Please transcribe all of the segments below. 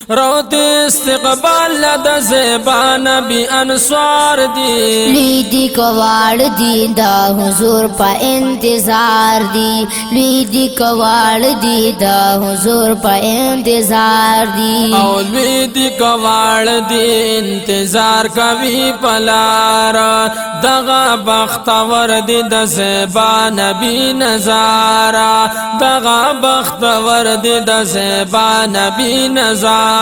روت استقبال د زیبا نبی انصار دی لیدی کواڑ دی دا حضور پا انتظار دی لیدی کواڑ دی دا حضور پا انتظار دی او لیدی کواڑ دی انتظار کوي پلار دغه بختور دی د زیبا نبی نظارا دغه بختور دی د زیبا نبی نظارا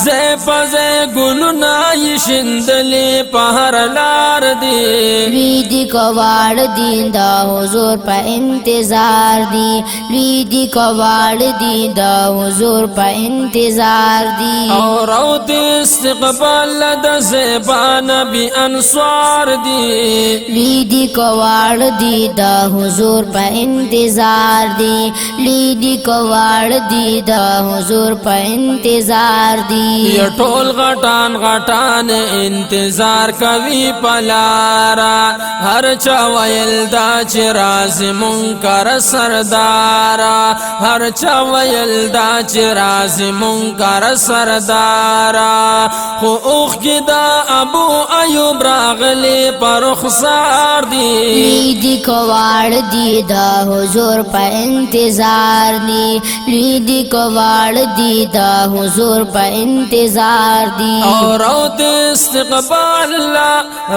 زیب زی گلنا یشندلی پہر لار دی لیدی کواڑ دی دا حضور پا انتظار دی لیدی کواڑ دی دا حضور پا انتظار دی اور روت استقبال د زیبا نبی انصار دی لیدی کواڑ دی دا حضور پا انتظار دی لیدی کواڑ دی دا حضور پا انتظار دی یہ ټول غټان غټان انتظار کوي پلارا هر چا ویل دا چې راز منکر سردارا هر چا ویل دا چې راز منکر سردارا خو اوخ کی دا ابو ایوب راغلی پر رخسار دی لیدی کواڑ دی دا حضور پا انتظار دی لیدی کواڑ دی دا حضور پا انتظار دی اور روت استقبال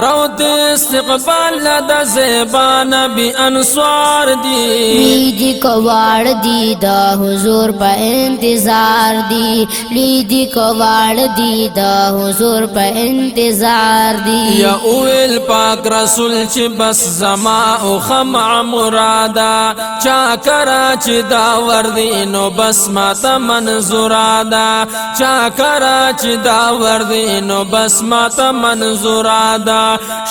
روت استقبال دا زیبا نبی انصار دی لیدی کواڑ دی دا حضور پا انتظار دی لیدی کواڑ دی دا حضور پا انتظار دی یا اویل پاک رسول چی بس زما او خمع مرادا چا کرا چی دا وردینو بس ماتا منظورادا چا کرا چی دا وردینو بس ماتا منظورادا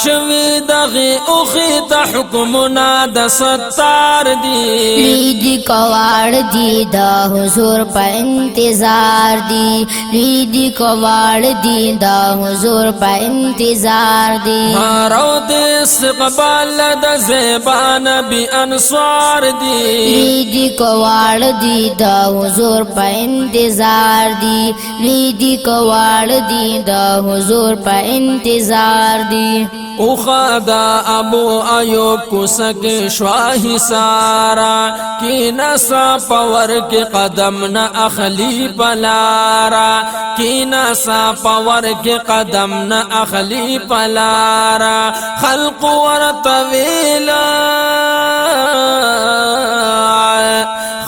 شوی دغی اوخی تا حکمنا دا ستار دی لیدی کواڑ دی دا حضور پا انتظار دی لیدی کواڑ دی دا حضور پا انتظار دی روت استقبال دا زیبا نبی انصار دی لیدی کواڑ دی دا حضور پا انتظار دی لیدی کواڑ دی دا حضور پا انتظار دی اوخا دا ابو ایوب کسک شواہی سارا کی نسا پور کے قدم نہ اخلی پلارا کی نسا پور کے قدم نہ اخلی پلارا خلق ور طویلا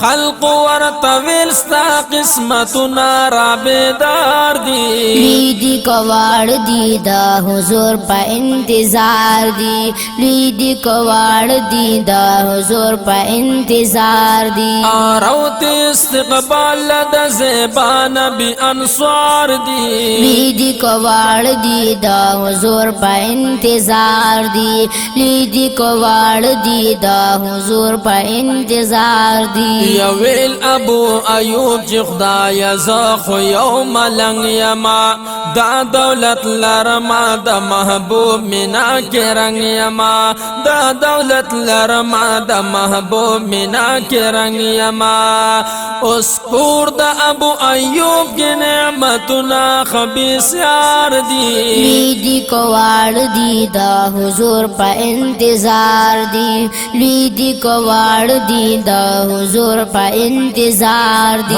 خلق ور طویل ستا قسمتنا رابدار دی لیدی کواڑ دی دا حضور پا انتظار دی لیدی کواڑ دی دا حضور پا انتظار دی روت استقبال دا زیبا نبی انصار دی لیدی کواڑ دی دا حضور پا انتظار دی لیدی کواڑ دی دا حضور پا انتظار دی یا ویل ابو ایوب چی خدای زخو یو ملنگ یما دا دولت لرما دا محبوب منا کے رنگ یما دا دولت لرما دا محبوب منا کے رنگ یما اس پور دا ابو ایوب کی نعمتنا خبیص یار دی لیدی کواڑ دی دا حضور پا انتظار دی لیدی کواڑ دی دا حضور پا انتظار دی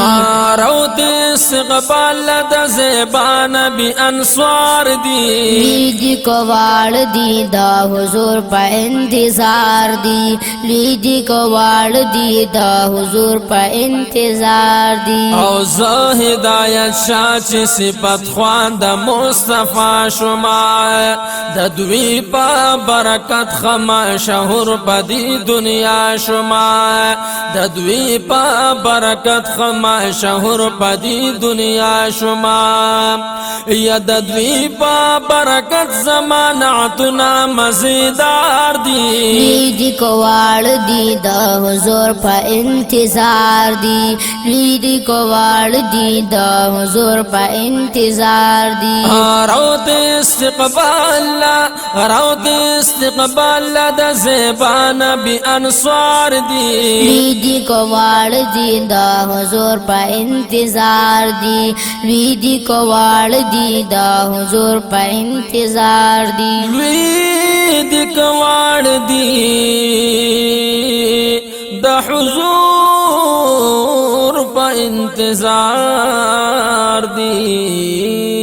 روت استقبال دا زیبا نبی انصار دی لیدی کواڑ دی دا حضور پا انتظار دی لیدی کواڑ دی دا حضور پا انتظار دی او زه هدایت شاچ صفت خوان دا مصطفی شما دا دوی پا برکت خما شهر پا دی دنیا شما دا دوی پا برکت خما شهر پا دی دنیا شما یا دا دوی پا برکت زمانعتنا مزیدار دی لیدی کواڑ دی دا حضور پا انتظار دی لیدی کواڑ دی دا حضور پا انتظار دی روت استقبال روت استقبال دا زیبا نبی انصار دی لیدی کواڑ دی دا حضور پا انتظار دی لوی دی کواڑ دی دا حضور پا انتظار دی لوی دی کواڑ دی دا حضور پا انتظار دی